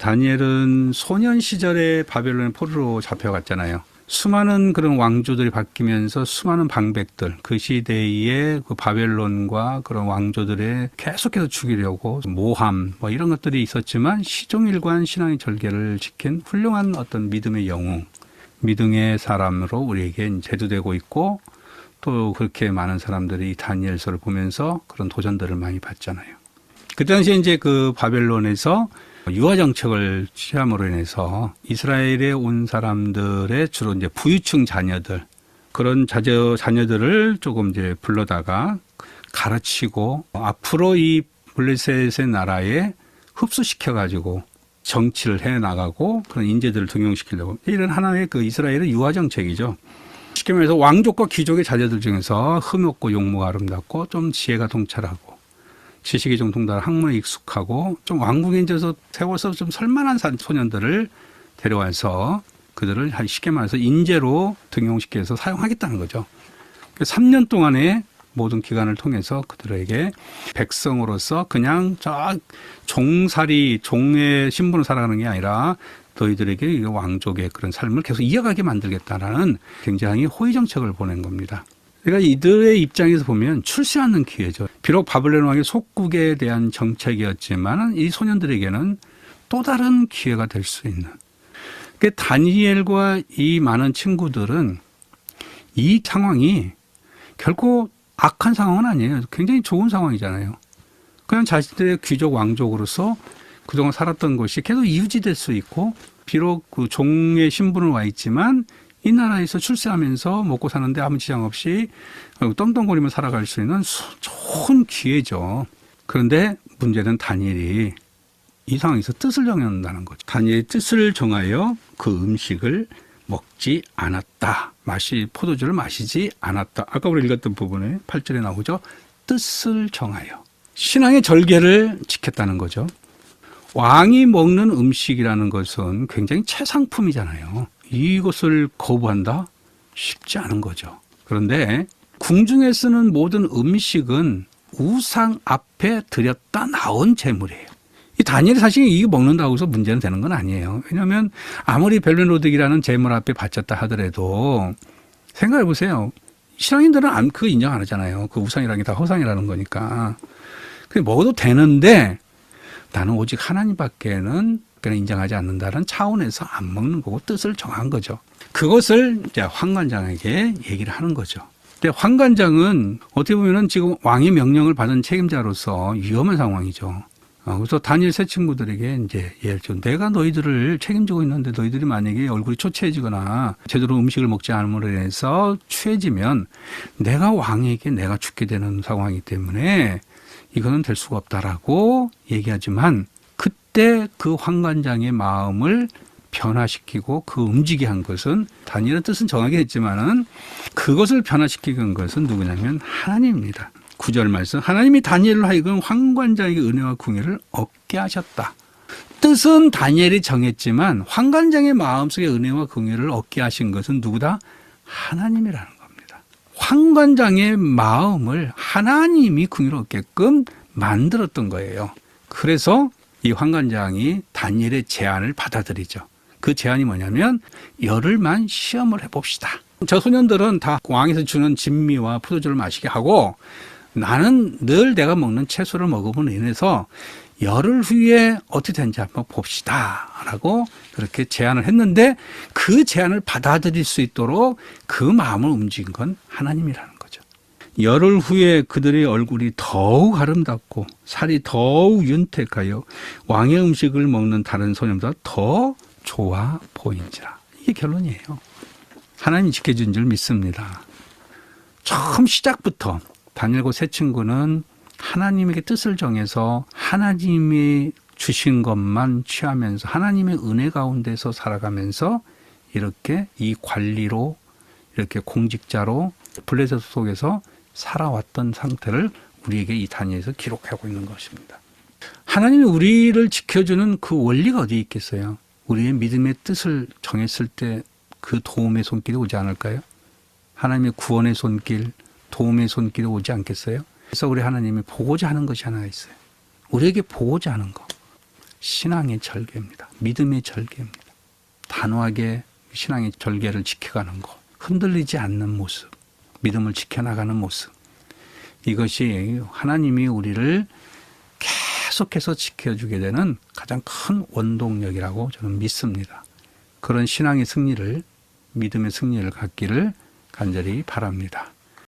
다니엘은 소년 시절에 바벨론의 포로로 잡혀갔잖아요. 수많은 그런 왕조들이 바뀌면서 수많은 방백들, 그 시대의 그 바벨론과 그런 왕조들의 계속해서 죽이려고 모함 뭐 이런 것들이 있었지만 시종일관 신앙의 절개를 지킨 훌륭한 어떤 믿음의 영웅, 믿음의 사람으로 우리에게 제도되고 있고, 또 그렇게 많은 사람들이 다니엘서를 보면서 그런 도전들을 많이 받잖아요. 그 당시에 이제 그 바벨론에서 유아 정책을 취함으로 인해서 이스라엘에 온 사람들의 주로 이제 부유층 자녀들, 그런 자녀들을 조금 이제 불러다가 가르치고 앞으로 이 블레셋의 나라에 흡수시켜가지고 정치를 해 나가고 그런 인재들을 등용시키려고, 이런 하나의 그 이스라엘의 유아 정책이죠. 쉽게 말해서 왕족과 귀족의 자녀들 중에서 흠없고 용모가 아름답고 좀 지혜가 통찰하고 지식이 좀 통달한 학문에 익숙하고 좀 왕궁에 앉아서 세워서 좀 설만한 소년들을 데려와서 그들을 쉽게 말해서 인재로 등용시켜서 사용하겠다는 거죠. 3년 동안의 모든 기간을 통해서 그들에게 백성으로서 그냥 종살이, 종의 신분으로 살아가는 게 아니라 너희들에게 왕족의 그런 삶을 계속 이어가게 만들겠다라는 굉장히 호의 정책을 보낸 겁니다. 그러니까 이들의 입장에서 보면 출세 않는 기회죠. 비록 바벨론 왕의 속국에 대한 정책이었지만 이 소년들에게는 또 다른 기회가 될 수 있는. 그러니까 다니엘과 이 많은 친구들은 이 상황이 결코 악한 상황은 아니에요. 굉장히 좋은 상황이잖아요. 그냥 자신들의 귀족 왕족으로서 그동안 살았던 것이 계속 유지될 수 있고, 비록 그 종의 신분을 와 있지만 이 나라에서 출세하면서 먹고 사는데 아무 지장 없이 떵떵거리며 살아갈 수 있는 좋은 기회죠. 그런데 문제는 다니엘이 이 상황에서 뜻을 정한다는 거죠. 다니엘이 뜻을 정하여 그 음식을 먹지 않았다. 포도주를 마시지 않았다. 아까 우리 읽었던 부분에 8절에 나오죠. 뜻을 정하여. 신앙의 절개를 지켰다는 거죠. 왕이 먹는 음식이라는 것은 굉장히 최상품이잖아요. 이것을 거부한다? 쉽지 않은 거죠. 그런데 궁중에 쓰는 모든 음식은 우상 앞에 들였다 나온 재물이에요. 이 다니엘이 사실 이거 먹는다고 해서 문제는 되는 건 아니에요. 왜냐하면 아무리 벨벤로드기라는 재물 앞에 바쳤다 하더라도 생각해 보세요. 신앙인들은 그거 인정 안 하잖아요. 그 우상이라는 게 다 허상이라는 거니까. 그게 먹어도 되는데 나는 오직 하나님밖에는 그냥 인정하지 않는다는 차원에서 안 먹는 거고 뜻을 정한 거죠. 그것을 이제 환관장에게 얘기를 하는 거죠. 근데 환관장은 어떻게 보면은 지금 왕의 명령을 받은 책임자로서 위험한 상황이죠. 그래서 다니엘 세 친구들에게 이제 예를 들어 내가 너희들을 책임지고 있는데 너희들이 만약에 얼굴이 초췌해지거나 제대로 음식을 먹지 않음으로 인해서 취해지면 내가 왕에게 내가 죽게 되는 상황이기 때문에 이거는 될 수가 없다라고 얘기하지만, 그때 그 환관장의 마음을 변화시키고 그 움직이게 한 것은, 다니엘은 뜻은 정하게 했지만은 그것을 변화시키게 한 것은 누구냐면 하나님입니다. 9절 말씀, 하나님이 다니엘로 하여금 환관장에게 은혜와 궁유를 얻게 하셨다. 뜻은 다니엘이 정했지만 환관장의 마음속에 은혜와 궁유를 얻게 하신 것은 누구다? 하나님이라는 겁니다. 환관장의 마음을 하나님이 궁유를 얻게끔 만들었던 거예요. 그래서 이 환관장이 다니엘의 제안을 받아들이죠. 그 제안이 뭐냐면 열흘만 시험을 해봅시다. 저 소년들은 다 왕에서 주는 진미와 포도주를 마시게 하고 나는 늘 내가 먹는 채소를 먹음으로 인해서 열흘 후에 어떻게 되는지 한번 봅시다 라고 그렇게 제안을 했는데, 그 제안을 받아들일 수 있도록 그 마음을 움직인 건 하나님이라는 거죠. 열흘 후에 그들의 얼굴이 더욱 아름답고 살이 더욱 윤택하여 왕의 음식을 먹는 다른 소년보다 더 좋아 보인지라. 이게 결론이에요. 하나님이 지켜준 줄 믿습니다. 처음 시작부터 다니엘과 세 친구는 하나님에게 뜻을 정해서 하나님이 주신 것만 취하면서 하나님의 은혜 가운데서 살아가면서 이렇게 이 관리로, 이렇게 공직자로 블레셋 속에서 살아왔던 상태를 우리에게 이 다니엘에서 기록하고 있는 것입니다. 하나님이 우리를 지켜주는 그 원리가 어디에 있겠어요? 우리의 믿음의 뜻을 정했을 때 그 도움의 손길이 오지 않을까요? 하나님의 구원의 손길, 도움의 손길이 오지 않겠어요? 그래서 우리 하나님이 보고자 하는 것이 하나 있어요. 우리에게 보고자 하는 거. 신앙의 절개입니다. 믿음의 절개입니다. 단호하게 신앙의 절개를 지켜가는 것, 흔들리지 않는 모습, 믿음을 지켜나가는 모습, 이것이 하나님이 우리를 계속해서 지켜주게 되는 가장 큰 원동력이라고 저는 믿습니다. 그런 신앙의 승리를, 믿음의 승리를 갖기를 간절히 바랍니다.